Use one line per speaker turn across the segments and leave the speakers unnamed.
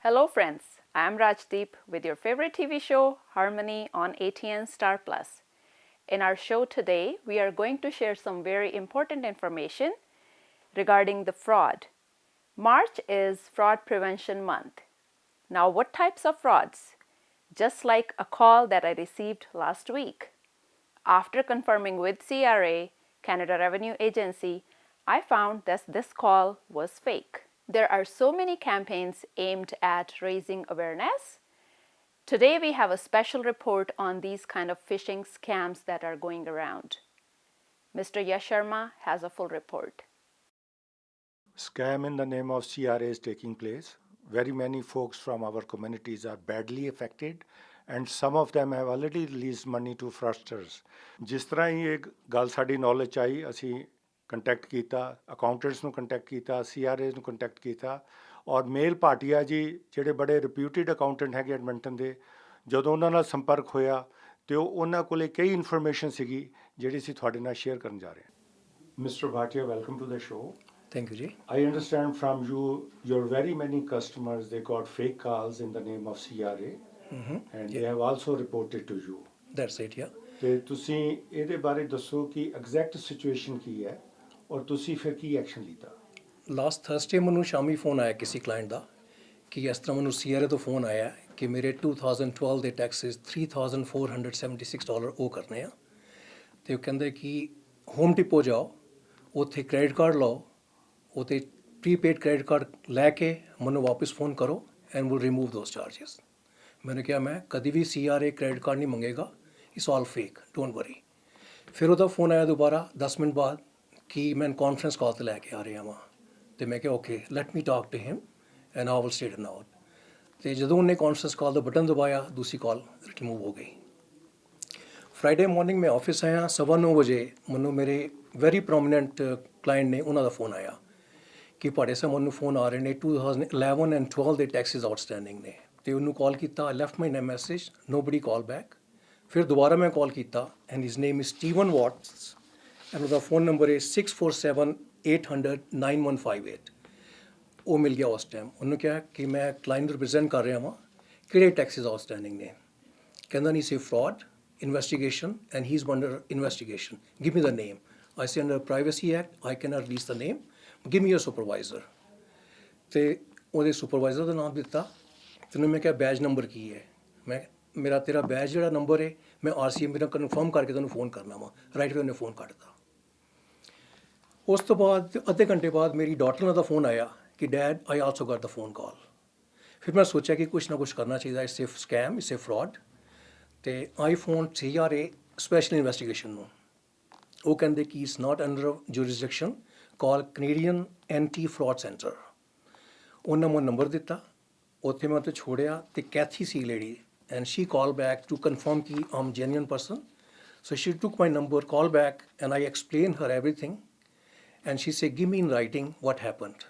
Hello friends, I am Rajdeep with your favorite TV show Harmony on ATN Star Plus. In our show today, we are going to share some very important information regarding the fraud. March is Fraud Prevention Month. Now, what types of frauds? Just like a call that I received last week. After confirming with CRA, Canada Revenue Agency, I found that this call was fake. There are so many campaigns aimed at raising awareness. Today we have a special report on these kind of phishing scams that are going around. Mr. Yash Sharma has a full report.
Scam in the name of CRA is taking place. Very many folks from our communities are badly affected and some of them have already released money to fraudsters. ਜਿਸ ਤਰ੍ਹਾਂ ਹੀ ਇਹ ਗੱਲ ਸਾਡੀ knowledge 'ਚ ਆਈ ਅਸੀਂ contact ਕੀਤਾ accountants ਨੂੰ contact ਕੀਤਾ CRA ਨੂੰ ਕੰਟੈਕਟ ਕੀਤਾ ਔਰ ਮੇਲ ਭਾਟੀਆ ਜੀ ਜਿਹੜੇ ਬੜੇ ਰਿਪਿਊਟਿਡ ਅਕਾਊਂਟੈਂਟ ਹੈਗੇ ਐਡਮਿੰਟਨ ਦੇ ਜਦੋਂ ਉਹਨਾਂ ਨਾਲ ਸੰਪਰਕ ਹੋਇਆ ਤੇ ਉਹਨਾਂ ਕੋਲੇ ਕਈ ਇਨਫੋਰਮੇਸ਼ਨ ਸੀਗੀ ਜਿਹੜੀ ਅਸੀਂ ਤੁਹਾਡੇ ਨਾਲ ਸ਼ੇਅਰ ਕਰਨ ਜਾ ਰਹੇ ਹਾਂ mister Bhatia welcome to the show
Thank you, Ji.
I understand from you, your very many customers, they got fake calls in the name of CRA and they have also reported to you.
That's it, yeah.
ਤੇ ਤੁਸੀਂ ਇਹਦੇ ਬਾਰੇ ਦੱਸੋ ਕਿ exact situation ਕੀ ਹੈ ਔਰ ਤੁਸੀਂ ਫਿਰ ਕੀ ਐਕਸ਼ਨ ਲਿੱਤਾ
ਲਾਸਟ ਥਰਸਡੇ ਮੈਨੂੰ ਸ਼ਾਮੀ ਫੋਨ ਆਇਆ ਕਿਸੇ ਕਲਾਇੰਟ ਦਾ ਕਿ ਇਸ ਤਰ੍ਹਾਂ ਮੈਨੂੰ CRA ਤੋਂ ਫੋਨ ਆਇਆ ਕਿ ਮੇਰੇ 2012 ਦੇ ਟੈਕਸਿਸ $3,476 ਉਹ ਕਰਨੇ ਆ ਤੇ ਉਹ ਕਹਿੰਦੇ ਕਿ ਹੋਮ ਡਿਪੋ ਜਾਓ ਉੱਥੇ ਕ੍ਰੈਡਿਟ ਕਾਰਡ ਲਓ ਉੱਥੇ ਪ੍ਰੀਪੇਡ ਕ੍ਰੈਡਿਟ ਕਾਰਡ ਲੈ ਕੇ ਮੈਨੂੰ ਵਾਪਸ ਫੋਨ ਕਰੋ and will remove those charges मैंने किया मैं कभी भी CRA क्रेडिट कार्ड नहीं मंगेगा it's all fake don't worry फिर ਉਹਦਾ ਫੋਨ ਆਇਆ ਦੁਬਾਰਾ 10 ਮਿੰਟ ਬਾਅਦ ਕਿ ਮੈਂ ਕਾਨਫਰੰਸ ਕਾਲ ਤੇ ਲੈ ਕੇ ਆ ਰਿਹਾ ਵਾਂ ਤੇ ਮੈਂ ਕਿਹਾ okay let me talk to him and I will state it out ਤੇ ਜਦੋਂ ਉਹਨੇ ਕਾਨਫਰੰਸ ਕਾਲ ਦਾ ਬਟਨ ਦਬਾਇਆ ਦੂਸਰੀ ਕਾਲ ਰਿਮੂਵ ਹੋ ਗਈ ਫਰਾਈਡੇ ਮਾਰਨਿੰਗ ਮੈਂ ਆਫਿਸ ਆਇਆ 9:30 ਵਜੇ ਮੈਨੂੰ ਮੇਰੇ ਵੈਰੀ ਪ੍ਰੋਮੀਨੈਂਟ ਕਲਾਇੰਟ ਨੇ ਉਹਨਾਂ ਦਾ ਫੋਨ ਆਇਆ ਕਿ ਭਾੜੇ ਸਾਹਿਬ ਮੈਨੂੰ ਫੋਨ ਆ ਰਹੇ ਨੇ 2011 ਐਂਡ 12 ਦੇ ਟੈਕਸਿਸ ਆਊਟਸਟੈਂਡਿੰਗ ਨੇ ਤੇ ਉਹਨੂੰ ਕਾਲ ਕੀਤਾ I left my message nobody call back ਫਿਰ ਦੁਬਾਰਾ ਮੈਂ ਕਾਲ ਕੀਤਾ and his name is Steven Watts and ਉਹਦਾ ਫੋਨ ਨੰਬਰ ਹੈ 6478009158 ਉਹ ਮਿਲ ਗਿਆ ਉਸ ਟਾਈਮ ਉਹਨੂੰ ਕਿਹਾ ਕਿ ਮੈਂ ਕਲਾਇੰਟ ਰਿਪਰੈਜ਼ੈਂਟ ਕਰ ਰਿਹਾ ਵਾਂ ਕਿਹੜੇ ਟੈਕਸਿਸ ਆਊਟਸਟੈਂਡਿੰਗ ਨੇ ਕਹਿੰਦਾ ਨਹੀਂ ਸੀ fraud investigation and he is under investigation give me the name I say under privacy act I can not release the name give me your supervisor ਅਤੇ ਉਹਦੇ ਸੁਪਰਵਾਈਜ਼ਰ ਦਾ ਨਾਮ ਦਿੱਤਾ ਤੈਨੂੰ ਮੈਂ ਕਿਹਾ ਬੈਜ ਨੰਬਰ ਕੀ ਹੈ ਮੈਂ ਮੇਰਾ ਤੇਰਾ ਬੈਜ ਜਿਹੜਾ ਨੰਬਰ ਹੈ ਮੈਂ RCA ਮੇਰਾ ਕਨਫਰਮ ਕਰਕੇ ਤੈਨੂੰ ਫੋਨ ਕਰਨਾ ਵਾ ਰਾਈਟ ਵੇ ਉਹਨੇ ਫੋਨ ਕੱਟਤਾ ਉਸ ਤੋਂ ਬਾਅਦ ਅੱਧੇ ਘੰਟੇ ਬਾਅਦ ਮੇਰੀ ਡਾਟਰ ਦਾ ਫੋਨ ਆਇਆ ਕਿ ਡੈਡ ਆਈ ਆਲਸੋ ਗਾਟ ਦਾ ਫੋਨ ਕਾਲ ਫਿਰ ਮੈਂ ਸੋਚਿਆ ਕਿ ਕੁਛ ਨਾ ਕੁਛ ਕਰਨਾ ਚਾਹੀਦਾ ਇਸੇ ਸਕੈਮ ਇਸੇ ਫਰਾਡ ਅਤੇ I phone CRA special investigation ਨੂੰ ਉਹ ਕਹਿੰਦੇ ਕਿ it's not under jurisdiction call Canadian anti fraud centre ਉਹਨਾਂ ਮੈਨੂੰ ਨੰਬਰ ਦਿੱਤਾ ਉੱਥੇ ਮੈਂ ਉੱਥੇ ਛੋੜਿਆ ਅਤੇ ਕੈਥੀ ਸੀ lady and she call back to confirm ਕਿ I'm genuine person so she took my number call back and I explain her everything and she say give me in writing what happened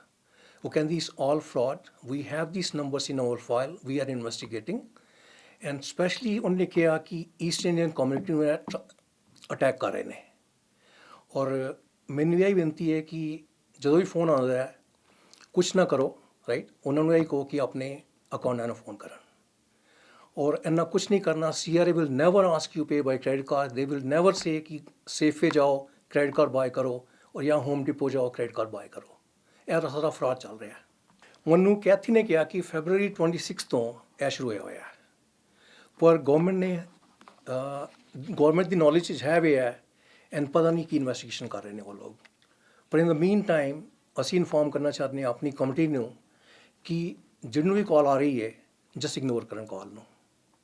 ਉਹ ਕਹਿੰਦੀ is all fraud we have this numbers in our file we are investigating and specially ਉਹਨੇ ਕਿਹਾ ਕਿ east Indian community ਨੂੰ attack ਕਰ ਰਹੇ ਨੇ ਔਰ ਮੈਨੂੰ ਇਹ ਬੇਨਤੀ ਹੈ ਕਿ ਜਦੋਂ ਵੀ ਫੋਨ ਆਉਂਦਾ ਹੈ ਕੁਛ ਨਾ ਕਰੋ ਰਾਈਟ ਉਹਨਾਂ ਨੂੰ ਇਹ ਕਹੋ ਕਿ ਆਪਣੇ ਅਕਾਊਂਟਾਂ ਨੂੰ ਫੋਨ ਕਰਨ ਔਰ ਇੰਨਾ ਕੁਛ ਨਹੀਂ ਕਰਨਾ CRA will never ask you pay by credit card they will never say ਕਿ ਸੇਫੇ ਜਾਓ ਕ੍ਰੈਡਿਟ ਕਾਰਡ ਬਾਏ ਕਰੋ ਔਰ ਜਾਂ ਹੋਮ ਡਿਪੋ ਜਾਓ ਕ੍ਰੈਡਿਟ ਕਾਰਡ ਬਾਏ ਕਰੋ ਇਹ ਸਾਰਾ ਫਰਾਡ ਚੱਲ ਰਿਹਾ ਮੈਨੂੰ ਕੈਥੀ ਨੇ ਕਿਹਾ ਕਿ ਫੈਬਰਰੀ 26 ਤੋਂ ਇਹ ਸ਼ੁਰੂ ਹੋਇਆ ਪਰ ਗੌਰਮੈਂਟ ਨੇ ਗੌਰਮੈਂਟ ਦੀ ਨੌਲੇਜ 'ਚ ਹੈ ਵੀ ਹੈ ਐਂਡ ਪਤਾ ਨਹੀਂ ਕੀ ਇਨਵੈਸਟੀਗੇਸ਼ਨ ਕਰ ਰਹੇ ਨੇ ਉਹ ਲੋਕ ਪਰ ਇਨ ਦ ਮੀਨ ਟਾਈਮ ਅਸੀਂ ਇਨਫੋਰਮ ਕਰਨਾ ਚਾਹੁੰਦੇ ਹਾਂ ਆਪਣੀ ਕਮਿਊਨਿਟੀ ਨੂੰ ਕਿ ਜਿਹਨੂੰ ਵੀ ਕਾਲ ਆ ਰਹੀ है जस्ट इग्नोर करें call no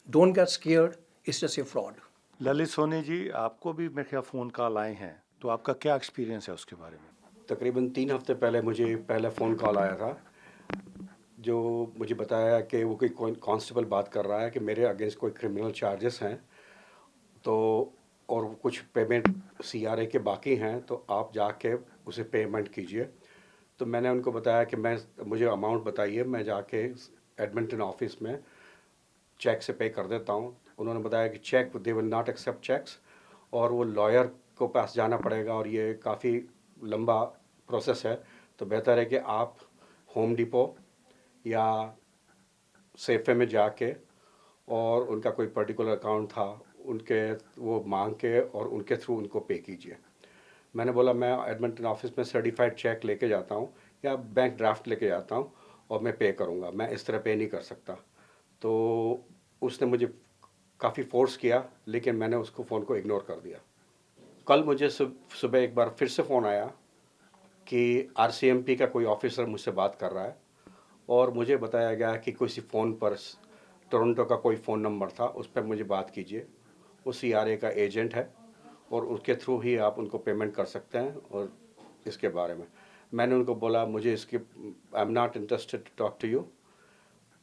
don't get scared it's just a fraud
Lalit Soni ji आपको भी मेरे ख्याल फ़ोन कॉल आए हैं तो आपका क्या एक्सपीरियंस है उसके बारे में
तकरीबन 3 हफ्ते पहले मुझे पहला फ़ोन कॉल आया था जो मुझे बताया कि वो कोई कांस्टेबल बात कर रहा है कि मेरे अगेंस्ट कोई क्रिमिनल चार्जेस हैं तो और कुछ पेमेंट CRA के बाकी हैं तो आप जाके उसे पेमेंट कीजिए तो मैंने उनको बताया कि मुझे अमाउंट बताइए मैं जाके एडमिंटन ऑफिस में चेक से पे कर देता हूँ उन्होंने बताया कि cheque they will not accept cheques और वो लॉयर को पास जाना पड़ेगा और ये काफ़ी लंबा प्रोसेस है तो बेहतर है कि आप होम डिपो या सेफे में जाके और उनका कोई पर्टिकुलर अकाउंट था उनके वो मांग के और उनके थ्रू उनको पे कीजिए। मैंने बोला मैं एडमिंटन ऑफिस में सर्टिफाइड चेक लेके जाता हूँ या बैंक ड्राफ्ट लेके जाता हूँ और मैं पे करूँगा, मैं इस तरह पे नहीं कर सकता। तो उसने मुझे काफ़ी फोर्स किया, लेकिन मैंने उसको फ़ोन को इग्नोर कर दिया। कल मुझे सुबह एक बार फिर से फ़ोन आया कि आरसीएमपी का कोई ऑफिसर मुझसे बात कर रहा है और मुझे बताया गया कि किसी फ़ोन पर टोरंटो का कोई फ़ोन नंबर था, उस पर मुझे बात कीजिए। वो सीआरए का एजेंट है और उसके थ्रू ही आप उनको पेमेंट कर सकते हैं। और इसके बारे में मैंने उनको बोला मुझे इसके I am not interested to talk to you.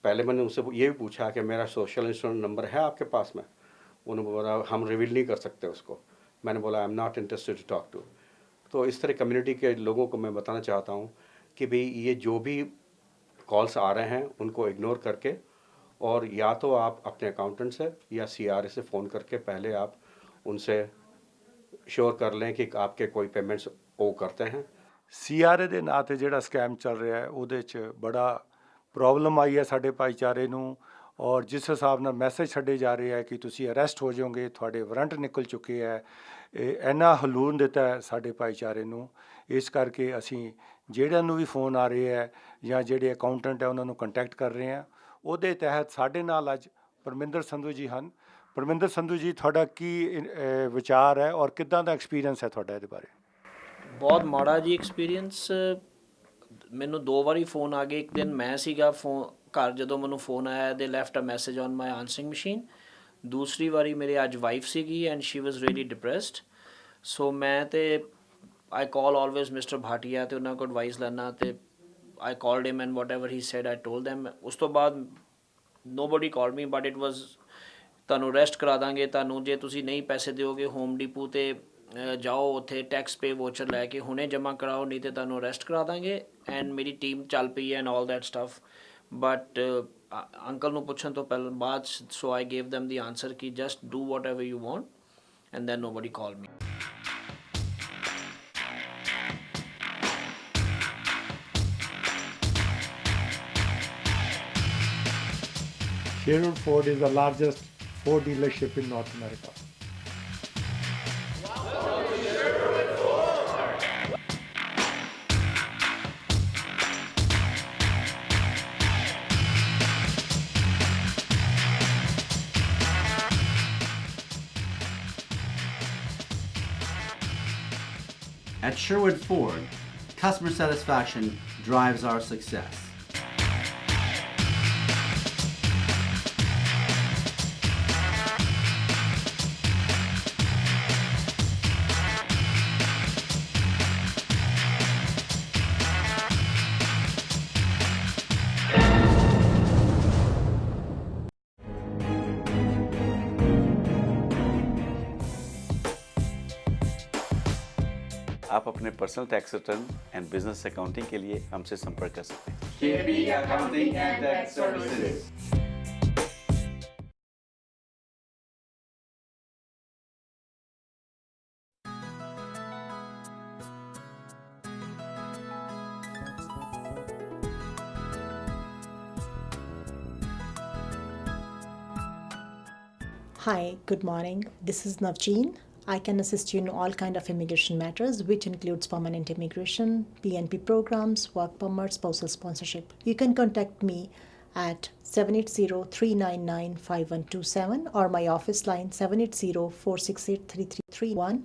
पहले मैंने उनसे ये भी पूछा कि मेरा सोशल इंश्योरेंस नंबर है आपके पास में? उन्होंने बोला हम रिवील नहीं कर सकते उसको। मैंने बोला I am not interested to talk to. तो इस तरह कम्युनिटी के लोगों को मैं बताना चाहता हूँ कि भाई ये जो भी कॉल्स आ रहे हैं उनको इग्नोर करके, और या तो आप अपने अकाउंटेंट से या सीआरए से फ़ोन करके पहले आप उनसे श्योर कर लें कि आपके कोई पेमेंट्स ओ करते हैं।
ਸੀਆਰਏ ਦੇ ਨਾਂ 'ਤੇ ਜਿਹੜਾ ਸਕੈਮ ਚੱਲ ਰਿਹਾ ਹੈ ਉਹਦੇ 'ਚ ਬੜਾ ਪ੍ਰੋਬਲਮ ਆਈ ਹੈ ਸਾਡੇ ਭਾਈਚਾਰੇ ਨੂੰ। ਔਰ ਜਿਸ ਹਿਸਾਬ ਨਾਲ ਮੈਸੇਜ ਛੱਡੇ ਜਾ ਰਹੇ ਹੈ ਕਿ ਤੁਸੀਂ ਅਰੈਸਟ ਹੋ ਜਾਓਗੇ, ਤੁਹਾਡੇ ਵਾਰੰਟ ਨਿਕਲ ਚੁੱਕੇ ਹੈ, ਇਹ ਇੰਨਾ ਹਲੂਣ ਦਿੱਤਾ ਹੈ ਸਾਡੇ ਭਾਈਚਾਰੇ ਨੂੰ। ਇਸ ਕਰਕੇ ਅਸੀਂ ਜਿਹੜਿਆਂ ਨੂੰ ਵੀ ਫੋਨ ਆ ਰਹੇ ਹੈ ਜਾਂ ਜਿਹੜੇ ਅਕਾਊਂਟੈਂਟ ਹੈ ਉਹਨਾਂ ਨੂੰ ਕੰਟੈਕਟ ਕਰ ਰਹੇ ਹਾਂ। ਉਹਦੇ ਤਹਿਤ ਸਾਡੇ ਨਾਲ ਅੱਜ ਪਰਮਿੰਦਰ ਸੰਧੂ ਜੀ ਹਨ। ਪਰਮਿੰਦਰ ਸੰਧੂ ਜੀ, ਤੁਹਾਡਾ ਕੀ ਵਿਚਾਰ ਹੈ ਔਰ ਕਿੱਦਾਂ ਦਾ ਐਕਸਪੀਰੀਅੰਸ ਹੈ ਤੁਹਾਡਾ ਇਹਦੇ ਬਾਰੇ?
ਬਹੁਤ ਮਾੜਾ ਜੀ ਐਕਸਪੀਰੀਅੰਸ। ਮੈਨੂੰ 2 ਵਾਰੀ ਫ਼ੋਨ ਆ ਗਏ। ਇੱਕ ਦਿਨ ਮੈਂ ਸੀਗਾ ਘਰ, ਜਦੋਂ ਮੈਨੂੰ ਫ਼ੋਨ ਆਇਆ they left a message on my answering machine. ਦੂਸਰੀ ਵਾਰੀ ਮੇਰੇ ਅੱਜ ਵਾਈਫ ਸੀਗੀ and she was really depressed. So ਮੈਂ ਤੇ I call always mister Bhatia ਅਤੇ ਉਹਨਾਂ ਕੋਲ ਐਡਵਾਈਸ ਲੈਣਾ, ਅਤੇ I called him and whatever he said I told them. ਉਸ ਤੋਂ ਬਾਅਦ nobody called me, but it was ਤੁਹਾਨੂੰ ਅਰੈਸਟ ਕਰਾ ਦਾਂਗੇ, ਤੁਹਾਨੂੰ ਜੇ ਤੁਸੀਂ ਨਹੀਂ ਪੈਸੇ ਦਿਓਗੇ ਹੋਮ ਡੀਪੂ 'ਤੇ ਜਾਓ, ਉੱਥੇ ਟੈਕਸ ਪੇ ਵੋਚਰ ਲੈ ਕੇ ਹੁਣੇ ਜਮ੍ਹਾਂ ਕਰਾਓ, ਨਹੀਂ ਤਾਂ ਤੁਹਾਨੂੰ ਅਰੈਸਟ ਕਰਾ ਦਾਂਗੇ। ਐਂਡ ਮੇਰੀ ਟੀਮ ਚੱਲ ਪਈ ਹੈ and all that stuff. But uncle ਨੂੰ ਪੁੱਛਣ ਤੋਂ ਪਹਿਲਾਂ ਬਾਅਦ so I gave them the answer ਕਿ just do whatever you want and then nobody call me.
Sherwood Ford is the largest Ford dealership in North America.
At Sherwood Ford, customer satisfaction drives our success.
आप अपने personal tax return and business accounting के लिए हमसे संपर्क कर सकते हैं।
KB Accounting and Tax Services.
Hi, good morning. This is Navjeen. I can assist you in all kind of immigration matters, which includes permanent immigration, PNP programs, work permits, spousal sponsorship. You can contact me at 780-399-5127 or my office line 780-468-3331.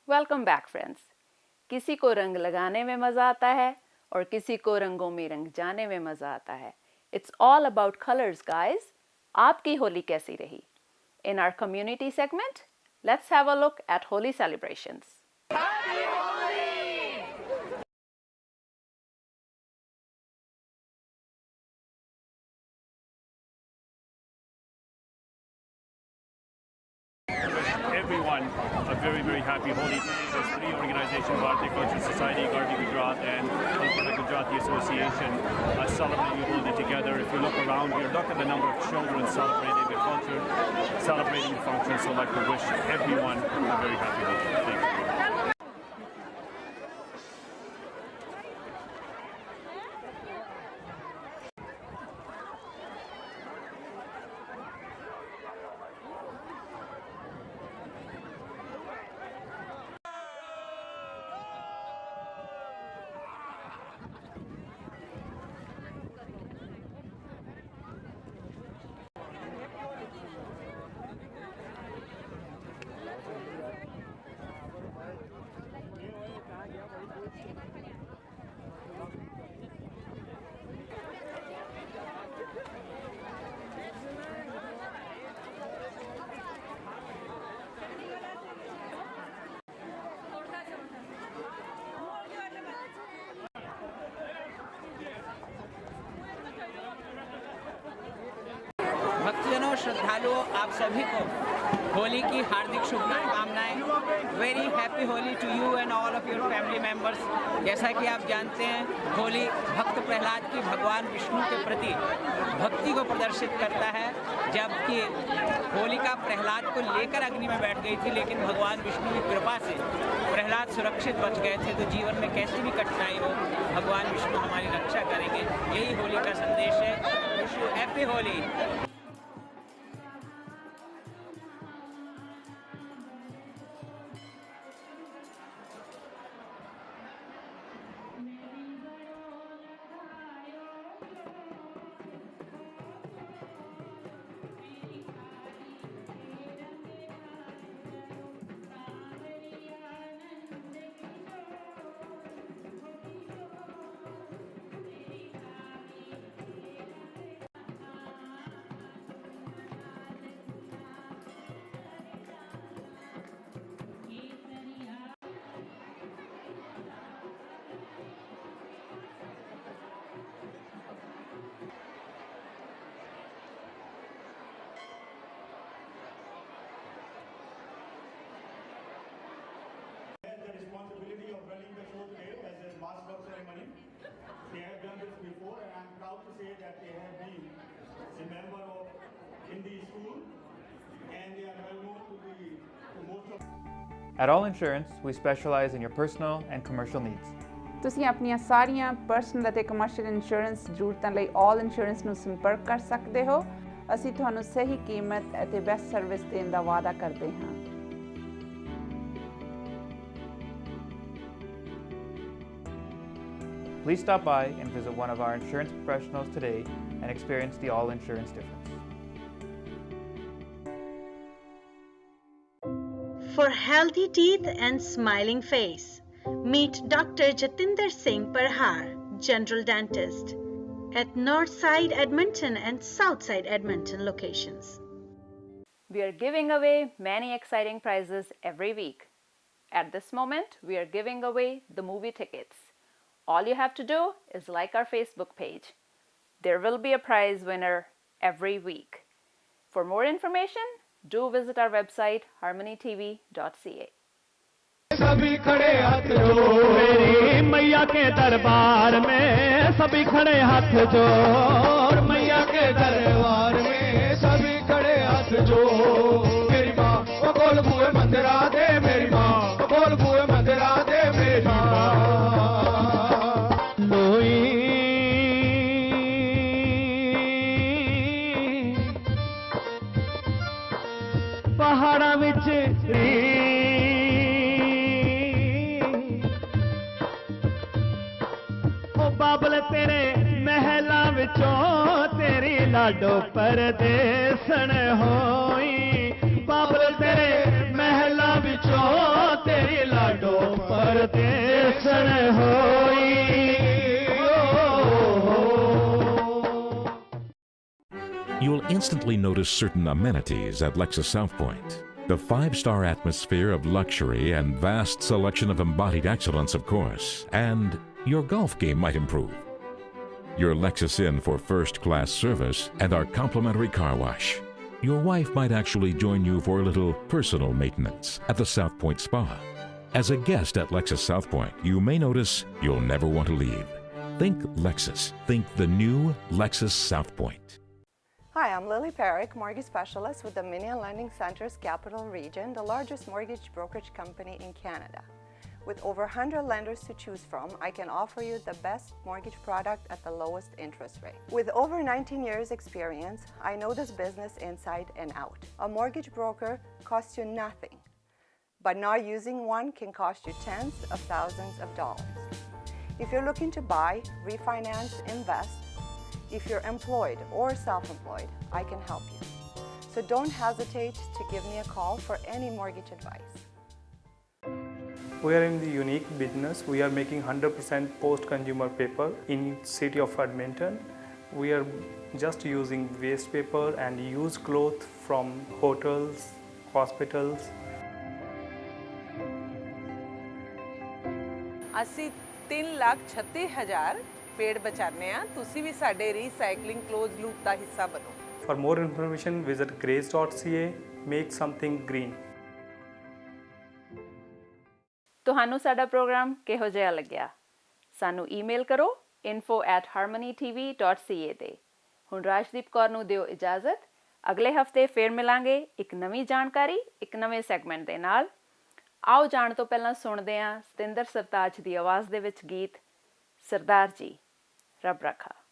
Welcome back friends. किसी को रंग लगाने में मज़ा आता है और किसी को रंगों में रंग जाने में मज़ा आता है। It's all about colours guys. आपकी होली कैसी रही? In our community segment, let's have a look at Holi celebrations.
Everyone a very, very happy Holi. There's 3 organizations, Bharatiya Cultural Society, Gargi Gujarat and the Gujarati Association celebrating Holi together. If you look around here, look at the number of children celebrating the culture, celebrating the function. So I'd like to wish everyone a very happy Holi. Thank you.
दर्शकों, श्रद्धालुओं, आप सभी को होली की हार्दिक शुभकामनाएं। Very happy Holi to you and all of your family members. जैसा कि आप जानते हैं, होली भक्त प्रहलाद की भगवान विष्णु के प्रति भक्ति को प्रदर्शित करता है। जबकि होलिका प्रहलाद को लेकर अग्नि में बैठ गई थी, लेकिन भगवान विष्णु की कृपा से प्रहलाद सुरक्षित बच गए थे। तो जीवन में कैसी भी कठिनाई हो, भगवान विष्णु हमारी रक्षा करेंगे। यही होली का संदेश है। Wish you happy Holi.
The responsibility of running the show today as a mass drop ceremony. They have done this before, and I'm proud to say that they have been a member of Hindi school, and they are well known to most of.
At All Insurance, we specialize in your personal and commercial needs.
ਤੁਸੀਂ ਆਪਣੀਆਂ ਸਾਰੀਆਂ personal ਅਤੇ commercial insurance ਜ਼ਰੂਰਤਾਂ ਲਈ ਆਲ insurance ਨੂੰ ਸੰਪਰਕ ਕਰ ਸਕਦੇ ਹੋ। ਅਸੀਂ ਤੁਹਾਨੂੰ ਸਹੀ ਕੀਮਤ ਅਤੇ ਬੈਸਟ ਸਰਵਿਸ ਦੇਣ ਦਾ ਵਾਅਦਾ ਕਰਦੇ ਹਾਂ।
Please stop by and visit one of our insurance professionals today and experience the All Insurance difference.
For healthy teeth and smiling face, meet Dr. Jatinder Singh Parhar, General Dentist, at Northside Edmonton and Southside Edmonton locations.
We are giving away many exciting prizes every week. At this moment, we are giving away the movie tickets. All you have to do is like our Facebook page. There will be a prize winner every week. For more information, do visit our website harmonytv.ca.
सभी खड़े हाथ जोड़ मेरी मैया के दरबार में, सभी खड़े हाथ जोड़ मैया के दरबार में, सभी खड़े हाथ जोड़। मेरी माँ वो गोल बुए मंदिरा दे, मेरी माँ वो गोल बुए मंदिरा दे, मेरी माँ लोई पहाड़ा विच बाबल तेरे महला विचों तेरी लाडो परदेसन होई, बाबल तेरे महला विचों तेरी लाडो परदेसन होई।
You'll instantly notice certain amenities at Lexus South Point. The 5-star atmosphere of luxury and vast selection of embodied excellence, of course. And your golf game might improve. Your Lexus Inn for first-class service and our complimentary car wash. Your wife might actually join you for a little personal maintenance at the South Point Spa. As a guest at Lexus South Point, you may notice you'll never want to leave. Think Lexus. Think the new Lexus South Point.
Hi, I'm Lily Perrick, mortgage specialist with Dominion Lending Centers Capital Region, the largest mortgage brokerage company in Canada. With over 100 lenders to choose from, I can offer you the best mortgage product at the lowest interest rate. With over 19 years experience, I know this business inside and out. A mortgage broker costs you nothing, but not using one can cost you tens of thousands of dollars. If you're looking to buy, refinance, invest, if you're employed or self-employed, I can help you. So don't hesitate to give me a call for any mortgage advice.
We are in the unique business. We are making 100% post-consumer paper in city of Edmonton. We are just using waste paper and used cloth from hotels, hospitals.
ਅਸੀਂ 3,36,000 पेड़ बचाने हैं। तुसी भी साडे recycling close loop का हिस्सा बनो।
For more information, visit grace.ca. Make something green.
ਤੁਹਾਨੂੰ ਸਾਡਾ ਪ੍ਰੋਗਰਾਮ ਕਿਹੋ ਜਿਹਾ ਲੱਗਿਆ? ਸਾਨੂੰ ਈਮੇਲ ਕਰੋ info@harmonytv.ca ਤੇ। ਹੁਣ ਰਾਜਦੀਪ ਕੌਰ ਨੂੰ ਦਿਓ ਇਜਾਜ਼ਤ। ਅਗਲੇ ਹਫਤੇ ਫੇਰ ਮਿਲਾਂਗੇ ਇੱਕ ਨਵੀਂ ਜਾਣਕਾਰੀ ਇੱਕ ਨਵੇਂ ਸੈਗਮੈਂਟ ਦੇ ਨਾਲ। ਆਓ ਜਾਣ ਤੋਂ ਪਹਿਲਾਂ ਸੁਣਦੇ ਹਾਂ ਸਤਿੰਦਰ ਸਰਤਾਜ ਦੀ ਆਵਾਜ਼ ਦੇ ਵਿੱਚ ਗੀਤ ਸਰਦਾਰ ਜੀ। ਰੱਬ ਰਾਖਾ।